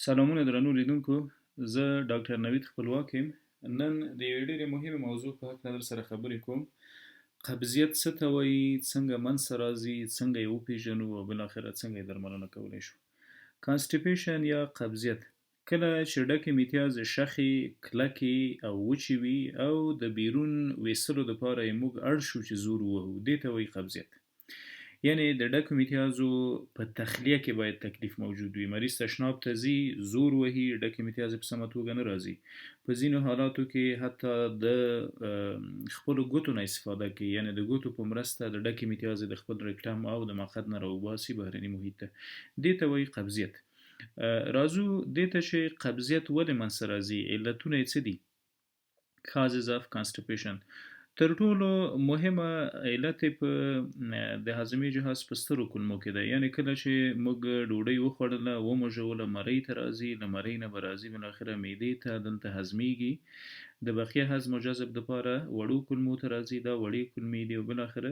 سلامونه درنو لیدونکو. زه ډاکټر نوید خپلواک یم. نن د یوې ډېرې مهمې موضوع په هکله در سره خبرې کوم. قبضیت څه ته وایي، څنګه منځته راځي، څنګه یې وپېژنو او بالاخره څنګه یې درملنه کولی شو. کانسټیپیشن یا قبضیت کله چې ډکې میتیازې شخې، کلکې او وچې وي او د بیرون ویستلو دپاره یې موږ اړ شو چې زور ووهو، دې ته وایي قبضیت. یعنی د ډکو میتیازو په تخلیه کې باید تکلیف موجود وي. مریض تشناب ته ځي، زور وهي، ډکې میتیازې په سمه توګه نه راځي. په ځینو حالاتو کې حتی د خپلو ګوتو نه استفاده کوي، یعنی د ګوتو په مرسته د ډکې میتیازې د خپل رکټم او د مقعد نه راوباسي بهرني محیط ته. دې ته وایي قبضیت. راځو دې ته چې قبضیت ولې منځته راځي، علتونه یې څه دي. causes of constipation. تر ټولو مهمه علت په د هاضمې جهاز په سترو کولمو کې ده. یعنی کله چې موږ ډوډۍ وخوړله، وموژوله، مرۍ ته راځي، له مرۍ نه به راځي بالاخره معدې ته، دلته هضمیږي، د بقیه هضم او جذب دپاره وړو کولمو ته راځي، دا وړې کولمې دي او بالاخره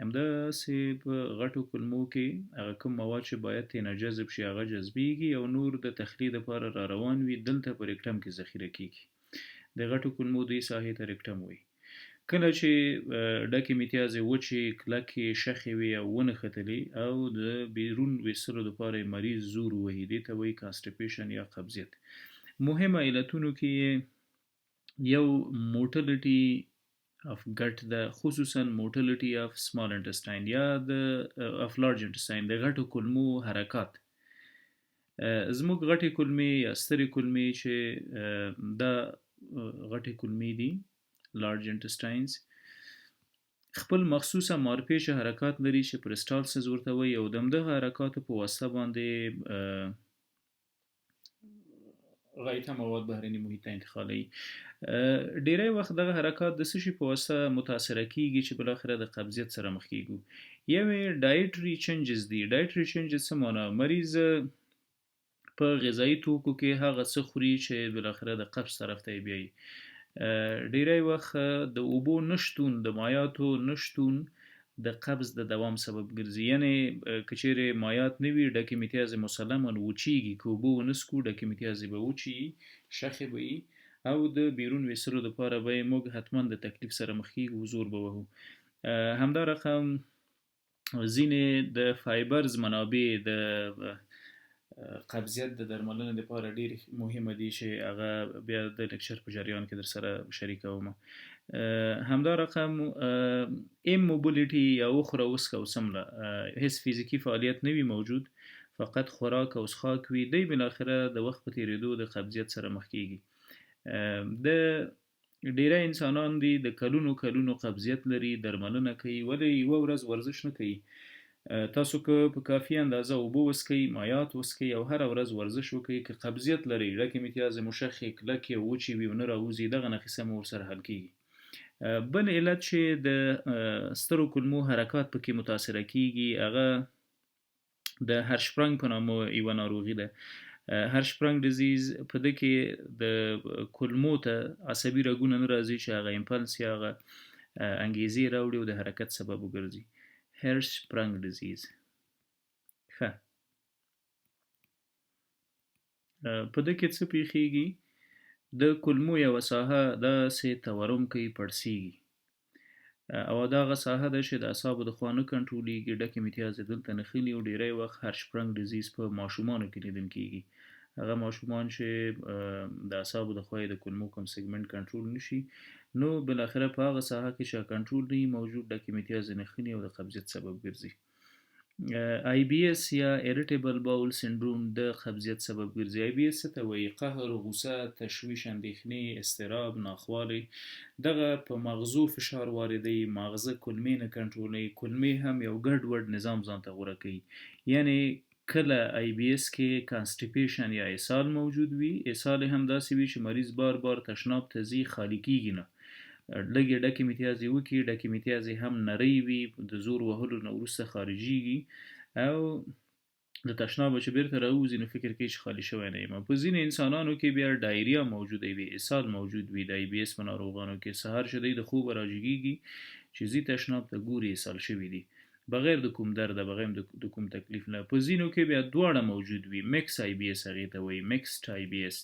همداسې په غټو کولمو کې هغه کوم مواد چې باید ترېنه جذب شي هغه جذبیږي او نور د تخلیې دپاره را روان وي، دلته په رکټم کې ذخیره کیږي. د غټو کولمو دې ساحې ته رکټم وایي. کله چې ډکې میتیازې وچې، کلکې، شخې وي او ونښتلې او د بیرون ویستلو دپاره یې مریض زور ووهي، دې ته وایي کانسټیپیشن یا قبضیت. مهمه علتونو کې یو موټیلیټي اف ګټ ده، خصوصا موټیلیټي اف سمال انټسټاین یا د اف لارج انټسټاین، د غټو کولمو حرکات. زموږ غټې کولمې یا سترې کولمې چې دا غټې کولمې دي، لارج انټسټاینز، خپل مخصوصه مارپیچه حرکات لري چې پرسټالسز ورته وایي او د همدغه حرکاتو په واسطه باندې غایطه مواد بهرني محیط ته انتقالوي. ډیری وخت دغه حرکات د څه شي په واسطه متاثره کیږي چې بالاخره د قبضیت سره مخ کیږو. یو ډایټري چینجز دي. ډایټري چینجز څه معنا؟ مریض په غذایي توکو کې هغه څه خوري چې بالاخره د قبض طرف ته یې بیایي. ډیری وخت د اوبو نشتون، د مایعاتو نشتون د قبض د دوام سبب ګرځي. یعنی که چیرې مایعات نه وي، ډکې میتیازې مسلما وچیږي، که اوبه ونه څښو ډکې میتیازې به وچې وي، شخې به وي او د بیرون ویستلو دپاره به یې موږ حتما د تکلیف سره مخ کیږو، زور به وهو. همدارقم ځینې د فایبرز منابع د قبضیت د درملنې لپاره ډېر مهمه دي چې هغه بیا د لیکچر په جریان کې در سره شریکوم. همدارقم ایموبیلیټي یا وخوره وڅښه وڅمله، هیڅ فزیکي فعالیت نه وي موجود، فقط خوراک او څښاک وي، دی بالاخره د وخت په تېرېدو د قبضیت سره مخ کیږي. د ډیری انسانان دي د کلونو کلونو قبضیت لري، درملنه کوي، ولې یوه ورځ ورزش نه کوي. تاسو که په کافي اندازه اوبه وڅښئ، مایعات وڅښئ او هره ورځ ورزش وکړئ، که قبضیت لرئ، ډکې میتیازې مو شخې، کلکې او وچې وي او نه راوځي، دغه نښې مو ورسره حل کیږي. بل علت چې د سترو کولمو حرکات پکې متاثره کیږي هغه د هرشپرنګ په نامه یوه ناروغي ده. هرشپرنګ ډیزیز، په ده کې د کولمو ته عصبي رګونه نه راځي چې هغه امپلس یا هغه انګیزې راوړي او د حرکت سبب وګرځي. هرشپرنګ ډیزیز. ښه، په ده کې څه پیښیږي؟ د کولمو یوه ساحه داسې تورم کوي، پړسیږي او دغه ساحه ده چې د اعصابو د خوا نه کنټرولیږي. ډکې میتیازې دلته نښلي او ډیری وخت هرشپرنګ ډیزیز په ماشومانو کې لیدل کیږي. هغه ماشومان چې د اعصابو د خوا د کولمو کوم سیګمنټ کنټرول نشي، نو بالاخره په هغه ساحه کې چې کنټرول نه وي موجود، ډکې میتیازې نښلي او د قبضیت سبب ګرځي. آی بی اس یا اریټیبل باول سنډروم د قبضیت سبب ګرځي. آی بی اس څه ته وایي؟ قهر، غوسه، تشویش، اندېښنې، اضطراب، ناخوالې. دغه په مغزو فشار واردوي، ماغزه کولمې نه کنټرولوي، کولمې هم یو ګډوډ نظام ځانته غوره کوي. یعنی کله آی بی اس کې کانسټیپیشن یا اسهال موجود وي، اسهال هم داسې وي چې مریض بار بار تشناب ته ځي، خالي کیږي نه، لږې ډکې میتیازې وکړي، ډکې میتیازې هم نرۍ وي، د زور وهلو نه وروسته خارجیږي او د تشنابه چې بیرته راوځي نو فکر کوي چې خالي شوی نه یم. په ځینې انسانانو کې بیا ډایریا موجوده وي، اسهال موجود وي. د آی بی اس په ناروغانو کې سهار چې دی د خوبه راجګیږي چې ځي تشناب ته ګوري اسهال شوي دي. بغیر د کوم درده بغیر د کوم تکلیف نه. په ځینو کې بیا دواړه موجود وي، میکس آی بی اس هغې ته وایي، میکسډ آی بی اس،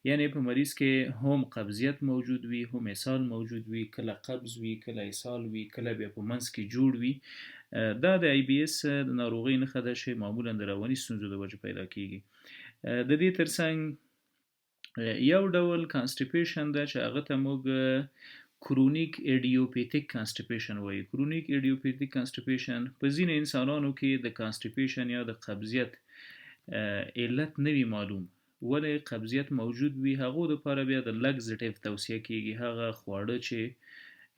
یعنی په مریض کې هم قبضیت موجود وي، هم اسهال موجود وي، کله قبض وي، کله اسهال وي، کله بیا په منځ کې جوړ وي. دا د آی بی اس د ناروغۍ نښه ده چې معمولا د رواني ستونزو د وجې پیدا کیږي. د دې ترڅنګ یو ډول کانسټیپیشن ده چې هغه ته موږ کرونیک ایډیوپیتیک کانسټیپیشن وایي. کرونیک ایډیوپیتیک کانسټیپیشن په ځینې انسانانو کې د کانسټیپیشن یا د قبضیت علت نه وي معلوم، ولې قبضیت موجود وي. هغو دپاره بیا د لګزټیو توصیه کیږي. هغه خواړه چې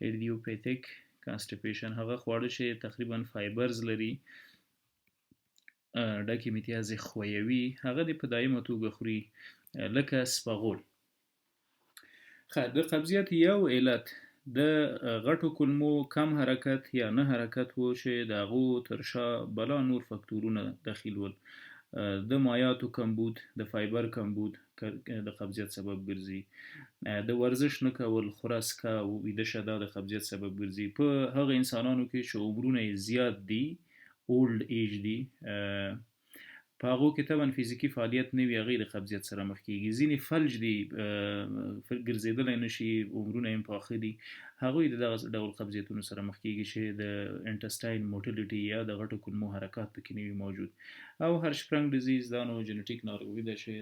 ایډیوپیتیک کانسټیپیشن، هغه خواړه چې تقریبا فایبرز لري، ډکې متیازې ښویوي، هغه دې په دایمه توګه خوري، لکه سپغول. د قبضیت یو علت د غټو کولمو کم حرکت یا نه حرکت و چې د هغو تر شا بلا نور فکتورونه دخیل ول. د مایعاتو کمبود، د فایبر کمبود د قبضیت سبب ګرځي. د ورزش نه کول، خوره سکه او ویده شه دا د قبضیت سبب ګرځي. په هغه انسانانو کې چې عمرونه یې زیات دي، اولډ ایج دي، په هغو کې طبعا فزیکي فعالیت نه وي، هغوی د قبضیت سره مخ کېږي. ځینې فلج دي، ګرځېدلی نه شي، عمرونه یې پاخه دي، هغوی د دغه ډول قبضیتونو سره مخ کېږي چې د انټسټاین موټیلیټي یا د غټو کولمو حرکات پکې نه وي موجود. او هرشپرنګ ډیزیز دا نو جنټیک ناروغي ده چې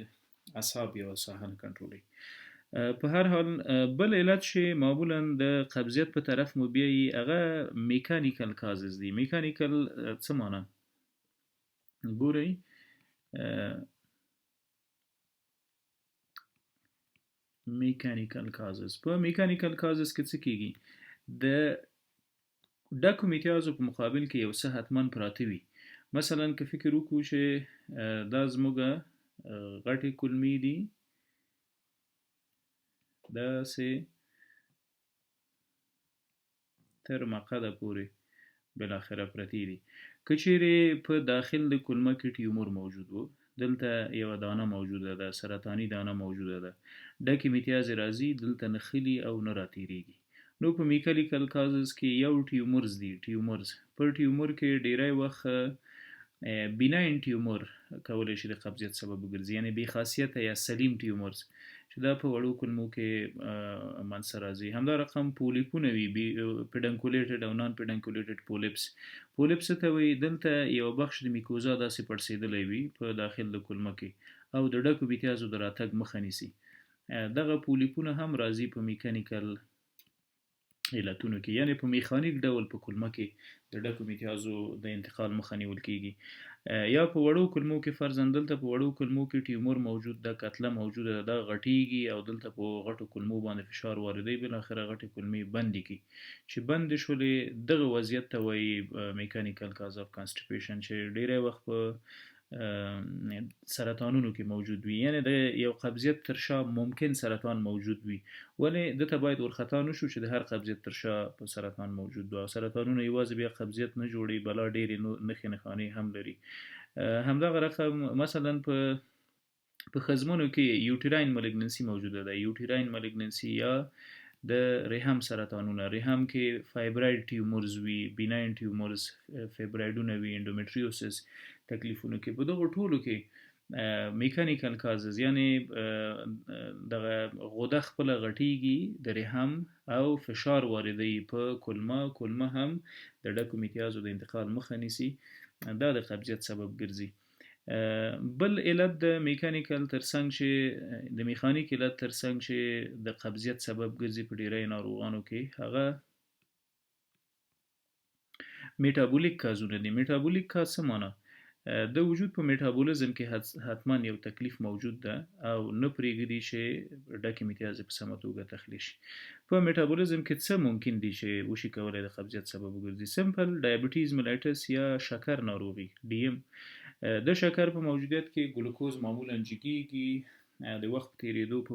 اعصاب یا ساحه نه کنټرولوي. په هر حال بل علت چې معمولا د قبضیت په طرف مو بیایي هغه میکانیکل کازز دي. میکانیکل څه معنی؟ ګورئ، میکانیکل کازز، په میکانیکل کازز کې څه کیږي؟ د ډکو متیازو په مقابل کې یو څه حتما پراته وي. مثلا که فکر وکړو چې دا زموږ غټې کولمې دي، داسې تر مقعده پورې بالاخره پرتې دي. که چیرې په داخل د کولمه کې ټیومر موجود و، دلته یوه دانه موجوده ده، سرطاني دانه موجوده ده، ډکې متیازې راځي، دلته نه خلي او نه راتېرېږي. نو په میکانیکل کازز کې یو ټیومرز دي. ټیومرز په ټیومر کې ډیری وخت بیناین ټیومر کولی شي د قبضیت سبب وګرځي، یعنی بې خاصیته یا سلیم ټیومرز چې دا په وړو کولمو کې منځته راځي. همدا رقم پولیپونه وي، پیډنکولیټډ او نان پیډنکولیټډ پولیپس. پولیپس ته وایي دلته یو بخش د میکوزا داسې پړسېدلی وي په داخل د کولمه کې او د ډکو متیازو د راتګ مخه نیسي. دغه پولیپونه هم راځي په میکانیکل علتونو کې، یعنی په میخانیک ډول په کولمه کې د ډکو متیازو د انتقال مخه نیول کیږي. یا په وړو کولمو کې فرضاً دلته په وړو کولمو کې ټیومر موجود ده، کتله موجوده ده، دا غټیږي او دلته په غټو کولمو باندې فشار واردوي، بالاخره غټې کولمې بندې کړي. چې بندې شولې دغه وضعیت ته وایي میکانیکل کاز اف کانسټیپیشن، چې ډیری وخت په سرطانونو کې موجود وي. یعنی د یو قبضیت تر شا ممکن سرطان موجود وي، ولې دته باید ورخطا نشو چې د هر قبضیت تر شا په سرطان موجود وي. سرطانونه یوازې بیا قبضیت نه جوړي، بلا ډېرې نښې نښانې هم لري. همدغه رقم مثلا په ښځمنو کې یوټراین ملیګننسي موجوده ده. یوټراین ملیګننسي یا د رحم سرطانونه، رحم کې فایبراید ټیومرز وي، بیناین ټیومرز، فیبرایډونه وي، انډومیټریوسس تکلیفونو کې. په دغو ټولو کې میکانیکل کازز، یعنی دغه غده خپله غټیږي د رحم او فشار واردوي په کولمه، کولمه هم د ډکو متیازو د انتقال مخه نیسي، دا د قبضیت سبب ګرځي. بل علت د میکانیکل ترڅنګ چې د میخانیک علت ترڅنګ چې د قبضیت سبب ګرځي په ډیری ناروغانو کې، هغه میټابولیک کازونه دي. میټابولیک کاز څه معنی؟ د وجود په میټابولیزم کې حتما یو تکلیف موجود ده او نه پرېږدي چې ډکې متیازې په سمه توګه تخلیه شي. په میټابولیزم کې څه ممکن دي چې وشي کولی د قبضیت سبب وګرځي؟ سمپل ډایبټیز ملایټس یا شکر ناروغي، ډي ام. د شکر په موجودیت کې ګلوکوز معمولا جګیږي، د وخت په تېرېدو په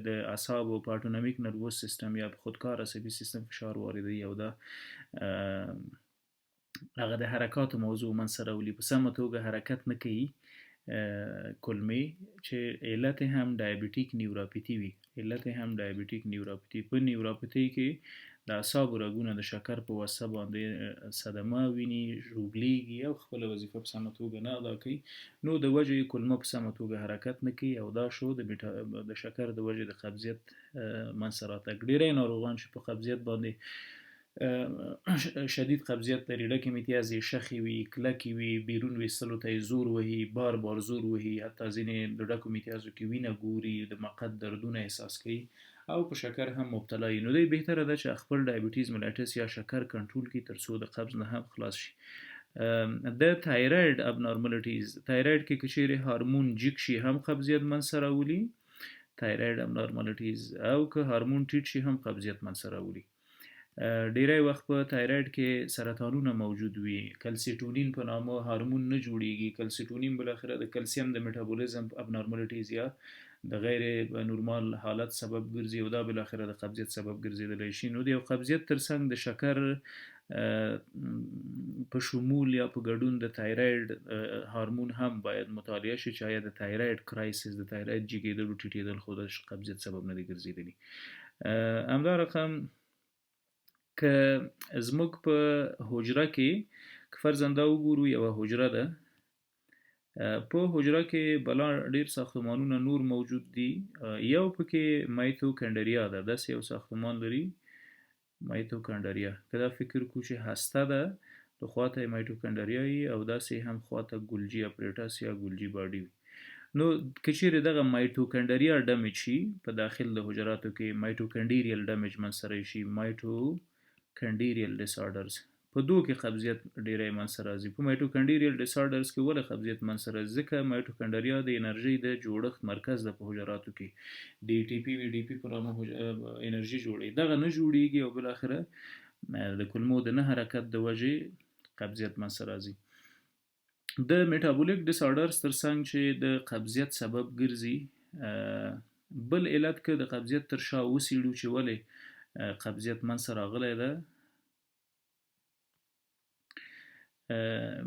د اعصابو په اټونومیک نروس سیستم یا په خودکار عصبي سیستم فشار واردوي او دا هغه د حرکاتو موضوع منځته راولي، په سمه توګه حرکت نه کوي کولمې، چې علت هم ډایبټیک نیوراپیتي وي. علت هم ډایبټیک نیوراپیتي. په نیوراپیتي کې د اعصابو رګونه د شکر په واسطه باندې صدمه ویني، ژوبلیږي او خپله وظیفه په سمه توګه نه ادا کوي، نو د وجې کولمه په سمه توګه حرکت نه کوي او دا شو د شکر د وجې د قبضیت منځته راتګ. ډیری ناروغان چې په قبضیت باندې شدید قبضیت لري، ډکې متیازې شخې وي، کلکې وي، بیرون ویستلو ته یې زور وهي، بار بار زور وهي، حتی ځینې د ډکو متیازو کې وینه ګوري، د مقعد دردونه احساس کوي او په شکر هم مبتلا وي. نو دی بهتره ده چې خپل ډایبټیز ملایټس یا شکر کنټرول کړي ترڅو د قبض نه هم خلاص شي. د تایراید ابنارمالیټیز، تایراید کې که چیرې هارمون جګ شي هم قبضیت منځته راولي، تایراید ابنارمالیټیز، او که هارمون ټیټ شي هم قبضیت منځته راولي. ډیری وخت په تایراید کې سرطانونه موجود وي، کلسیټونین په نامه هارمون نه جوړیږي. کلسیټونین بالاخره د کلسیم د میټابولیزم ابنارمالیټیز یا د غیر نورمال حالت سبب ګرځي او دا بالاخره د قبضیت سبب ګرځیدلی شي. نو د یو قبضیت ترڅنګ د شکر په شمول یا په ګډون د تایراید هارمون هم باید مطالعه شي چې آیا د تایراید کرایسس، د تایراید جګیدل او ټیټیدل خو د قبضیت سبب نه دی ګرځیدلی. همدا رقم که زموږ په حجره کې که فرضاً دا وګورو، یوه حجره ده، په حجره کې بلا ډیر ساختمانونه نور موجود دي. یو پکې مایتوکاندریا ده، داسې یو ساختمان لري مایتوکاندریا. که دا فکر کو چې هسته ده، د خواته مایتوکاندریا وي او داسې هم خواته ګولجي اپریټس یا ګولجي باډي وي. نو که چیرې دغه مایتوکاندریا ډمیج شي په داخل د حجراتو کې، مایتوکاندریل ډمیج منځته راشي، مایتوکاندریل ډیسارډرز، په دوه کې قبضیت ډیری منځته راځي. په مایټوکانډریل ډیسارډرز کې ولې قبضیت منځته راځي؟ ځکه مایټوکانډریا د انرژي د جوړښت مرکز ده په حجراتو کې، د ای ټي پي وی ډي پي په نامه انرژي جوړوي، دغه نه جوړیږي او بالاخره د کولمو د نه حرکت د وجې قبضیت منځته راځي. د میټابولیک ډیسارډرز ترڅنګ چې د قبضیت سبب ګرځي، بل علت که د قبضیت تر شا وڅېړو چې ولې قبضیت منځته راغلی ده،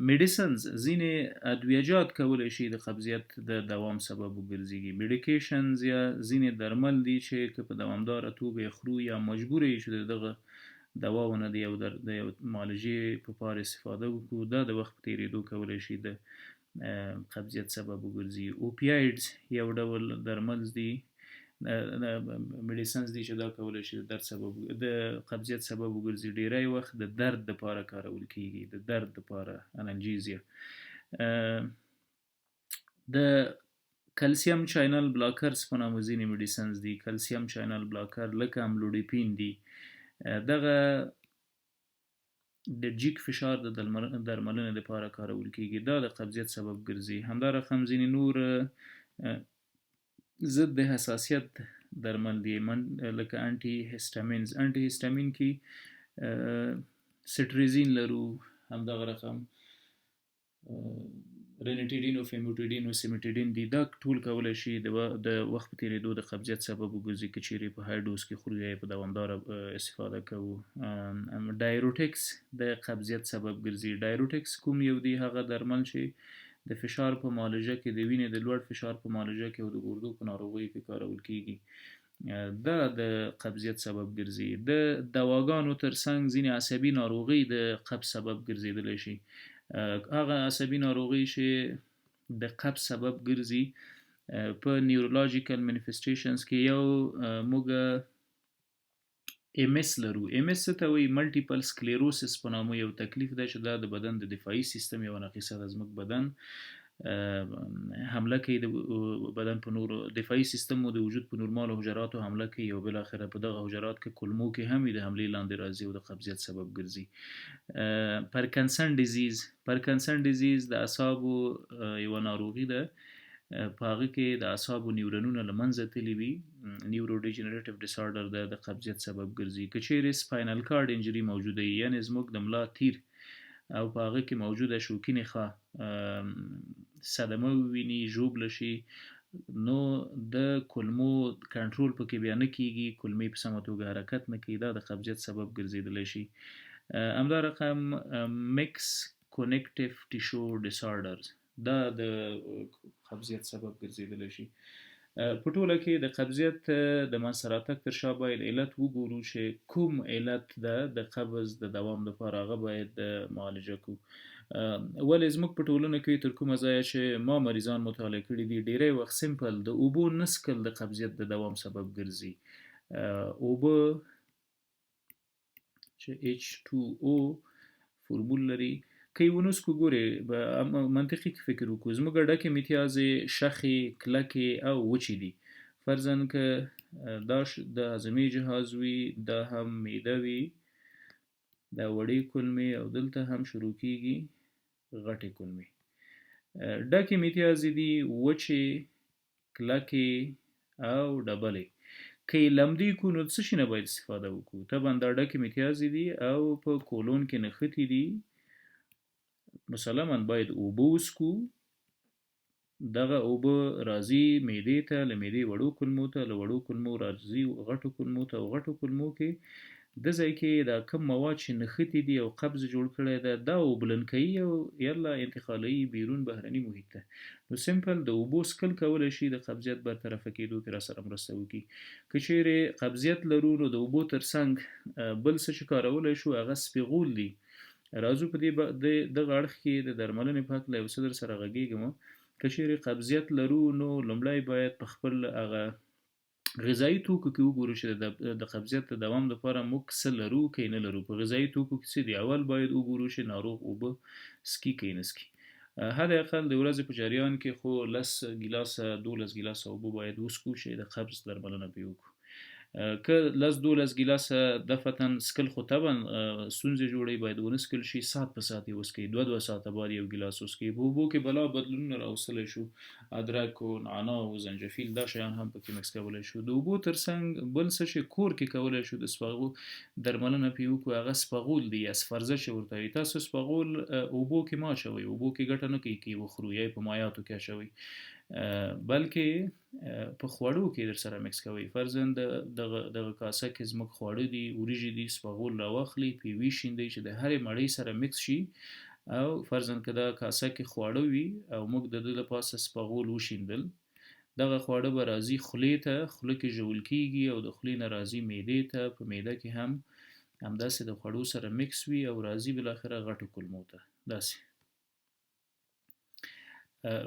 میډیسنز، ځینې ادویجات کولی شي د قبضیت د دوام سبب وګرځي. میډیکیشنز یا ځینې درمل دي چې که په دوامداره توګه خورو یا مجبور یې چې دغه دواونه د یو معالجې په پار استفاده وکړو، دا د وخت په تېرېدو کولی شي د قبضیت سبب وګرځي. اوپیایډز یو ډول درمل دي، میډیسنز دي چې دا کولی شي د درد سبب، د قبضیت سبب وګرځي. ډیری وخت د درد لپاره کارول کیږي، د درد لپاره انالجیزیا. د کلسیم چینل بلاکرز په نامه ځینې میډیسنز دي، کلسیم چینل بلاکر لکه املوډیپین دي، دغه د جګ فشار د درملنې لپاره کارول کیږي، دا د قبضیت سبب ګرځي. همدارقم ځینې نور ضد د حساسیت درمل دي لکه انټي هیسټامینز. انټي هیسټامین کې سټریزین لرو، همدغه رقم رینیټیډین او فیموټیډین او سیمیټیډین دي. دا ټول کولی شي د وخت په تېرېدو د قبضیت سبب وګرځي که چیرې په های ډوز کې خورو یا په دوامداره استفاده کوو. ډایروټکس د قبضیت سبب ګرځي. ډایروټکس کوم یو دی؟ هغه درمل چې د فشار په معالجه کې، د وینې د لوړ فشار په معالجه کې او د ګردو په ناروغیو کې کارول کیږي، دا د قبضیت سبب ګرځي. د دواګانو ترڅنګ ځینې عصبي ناروغي د قبض سبب ګرځیدلی شي. هغه عصبي ناروغي چې د قبض سبب ګرځي په نیورولوژیکل منیفیسټیشنز کې یو موږ MS لرو. MS څه ته وایي؟ ملټیپل سکلیروسس په نامه یو تکلیف ده چې دا د بدن د دفاعي سیستم یوه ناقصه ده. زموږ بدن حمله کوي، د بدن په نورو دفاعي سیستم او د وجود په نورمالو حجراتو حمله کوي او بالاخره په دغه حجرات کې کولمو کې هم د حملې لاندې راځي او د قبضیت سبب ګرځي. پارکنسن ډیزیز. پارکنسن ډیزیز د اعصابو یوه ناروغي ده، په هغه کې د اعصابو نیورونونه له منځه تللي وي، نیورو ډیجنریټیو ډیسارډر ده، د قبضیت سبب ګرځي. که چیرې سپاینل کارډ انجري موجوده وي، یعنې زموږ د ملا تیر او په هغه کې موجوده شوکي نخاع صدمه وویني، ژوبله شي، نو د کولمو کنټرول پکې بیا نه کیږي، کولمې په سمه توګه حرکت نه کوي، دا د قبضیت سبب ګرځیدلی شي. همدارقم مکس کونیکټیو ټیشو ډیسارډرز، دا د قبضیت سبب ګرځیدلی شي. په ټوله کې د قبضیت د منځته راتګ تر شا باید علت وګورو چې کوم علت ده د قبض د دوام لپاره هغه باید معالجه کړو. ولې زموږ په ټولنه کې تر کومه ځایه چې ما مریضان مطالعه کړي دي ډیری وخت سمپل د اوبو نه څښل د قبضیت د دوام سبب ګرځي. اوبه چې H2O فورمول لري که یې ونه څښو ګورې منطقي فکر وکړو زموږ ډکې متیازې شخې کلکې او وچې دي فرضاً که دا د هضمي جهاز وي دا هم معده وي دا وړې کولمې او دلته هم شروع کیږي غټې کولمې ډکې متیازې دي وچې کلکې او ډبلې که یې لمدې کړو نو څه شي نه باید استفاده وکړو طبعا دا ډکې متیازې دي او په کولون کې نښتې دي مسلما باید اوبه وڅښو دغه اوبه راځي معدې ته له معدې وړو کولمو ته له وړو کولمو راځي غټو کولمو ته او غټو کولمو کې د ځای کې دا کم مواد چې نښتې دي او قبض جوړ کړی ده دا اوبلن کوي او یلا انتقالوي بیرون بهرني محیط ته نو سمپل د اوبو څښل کولی شي د قبضیت برطرفه کېدو کې راسره مرسته وکړي که چیرې قبضیت لرو نو د اوبو ترڅنګ بل څه چې کارولی شو هغه سپیغول دي راځو په دغه اړخ کې د درملنې په هکله یو څه در سره غږېږم که چیرې قبضیت لرو نو لومړی باید په خپل هغه غذایي توکو کې وګورو چې د قبضیت د دوام لپاره موږ څه لرو که نه لرو په غذایي توکو کې څه دي اول باید وګورو چې ناروغ اوبه څکي که نه څکي حد اقل د ورځې په جریان کې خو 10 ګیلاسه 12 ګیلاسه اوبه باید وڅکو چې د قبض درملنه پرې وکړو که 10-12 ګیلاسه دفعتاً څکل خو طبعا ستونزې جوړوي باید ونه څکل شي ساعت په ساعت یې وڅکئ 2 ساعته بعد یو ګیلاس وڅکئ په اوبو کې بلا بدلونونه راوستلی شو ادرک و نعناع و زنجفیل دا شیان هم پکې مکس کولی شو د اوبو ترڅنګ بل څه چې کور کې کولی شو د سپغو درملنه پرې وکړو هغه سپغول دي یا سفرزه چې ورته وایي تاسو سپغول اوبو کې مه اچوئ اوبو کې ګټه نه کوي که یې وخورو یا یې په مایعاتو کې اچوئ بلکې په خوړو کې در سره مکس کوي فرضاً دغه کاسه کې زموږ خواړه دي وریژې دي سپغول راواخلي په یوې شیندئ چې د هرې مړۍ سره مکس شي او فرضاً که دا کاسه کې خواړه وي او موږ د ده له پاسه سپغول وشیندل دغه خواړه به راځي خولې ته خوله کې ژول کیږي او د خولې نه راځي معدې ته په معده کې هم همداسې د خوړو سره مکس وي او راځي بالاخره غټو کولمو ته داسې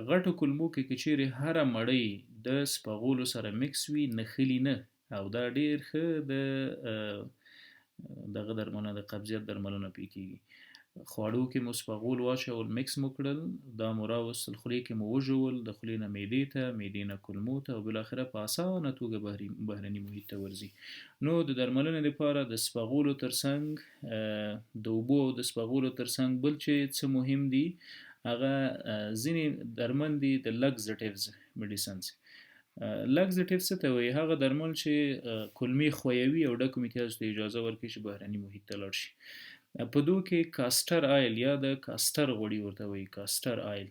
غټو کولمو کې که چیرې هره مړۍ د سپغولو سره مکس وي نښلي نه او دا ډیر ښه دغه درملنه د قبضیت درملنه پرې کیږي خواړو کې مو سپغول واچول مکس مو کړل دا مو راوستل خولې کې مو وژول د خولې نه معدې ته معدې نه کولمو ته او بالاخره په اسانه توګه بهرني محیط ته ورځي نو د درملنې لپاره د سپغولو ترڅنګ د اوبو او د سپغولو ترڅنګ بل چې څه مهم دي هغه ځینې درمل دي د لګزټیوز میډیسنز لګزټیوز څه ته وایي هغه درمل چې کولمې ښویوي او ډکو متیازو ته اجازه ورکوي چې بهرني محیط ته لاړ شي په دو کې کاستر آیل یا د کاستر غوړي ورته وایي کاستر آیل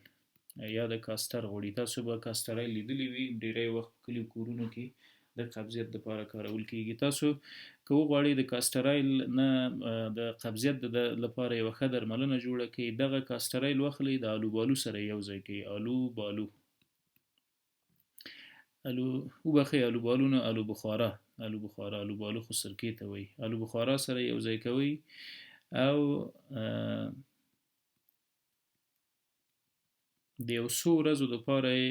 یا د کاستر غوړي تاسو به کاستر آیل لیدلی وي ډیری وخت په کلیو کورونو کې د قبضیت لپاره کارول کیږي تاسو که وغواړئ د کاستر آیل نه د قبضیت لپاره یوه ښه درملنه جوړه کړئ دغه کاستر آیل واخلئ د الو بالو سره یو ځای کړئ الو بالو وبخښئ الو بالو نه الو بخاره الو بالو خو سرکې ته وایي الو بخاره سره یو ځای کوئ او د یو څو ورځو دپاره یې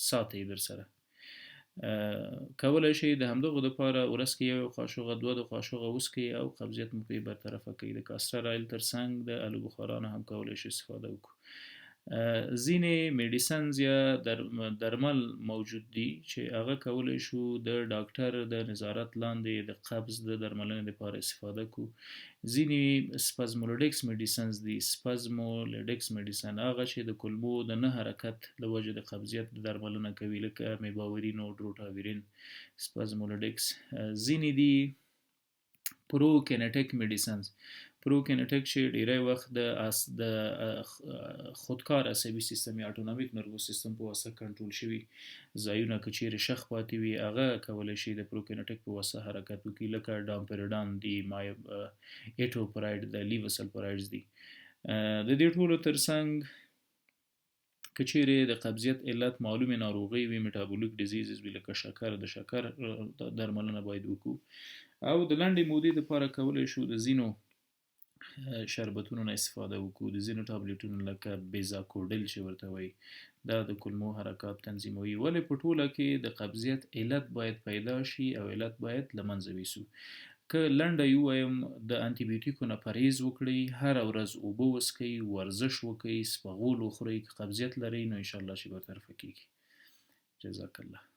ساتئ در سره کولی شئ د همدغو دپاره ورځ کې یو قاشوغه 2 قاشوغه وڅکئ او قبضیت مو پرې برطرفه کوي د کاستر آیل ترڅنګ د الو بخارا نه هم کولی شئ استفاده وکړو ځینې میډیسنز یا درمل موجود دي چې هغه کولی شو د ډاکټر د نظارت لاندې د قبض د درملنې لپاره استفاده کړو ځینې سپازمولیډکس میډیسنز دي سپازمولیډکس میډیسن هغه چې د کولمو د نه حرکت له وجې د قبضیت درملنه کوي لکه میباورین او ډروټاویرین سپازمولیډکس ځینې دي پروکینیټک میډیسنز پروکینیټک چې ډیری وخت د خودکار عصبي سیستم یا اټونومیک نروس سیستم په واسطه کنټرول شوي ځایونه که چیرې شخ پاتې وي هغه کولی شي د پروکینیټک په واسطه حرکت وکړي لکه ډامپریډان دي ایټوپراید د لیوسلپرایډز دي د دې ټولو ترڅنګ که چیرې د قبضیت علت معلومې ناروغۍ وي میټابولیک ډیزیزز وي لکه شکر د شکر درملنه باید وکړو او د لنډې مودې دپاره کولی شو د ځینو شربتونو نه استفاده وکړو د ځینو ټابلیټونو لکه بیزاکوډل چې ورته وایي دا د کولمو حرکات تنظیموي ولې په ټوله کې د قبضیت علت باید پیدا شي او علت باید له منځه ویسو که لنډه یې ووایم د انټي بیوټیکو نه پرهیز وکړئ هره ورځ اوبه وڅښئ ورزش وکړئ سپغول وخورئ که قبضیت لرئ نو انشاءالله چې برطرفه کیږي جزاک الله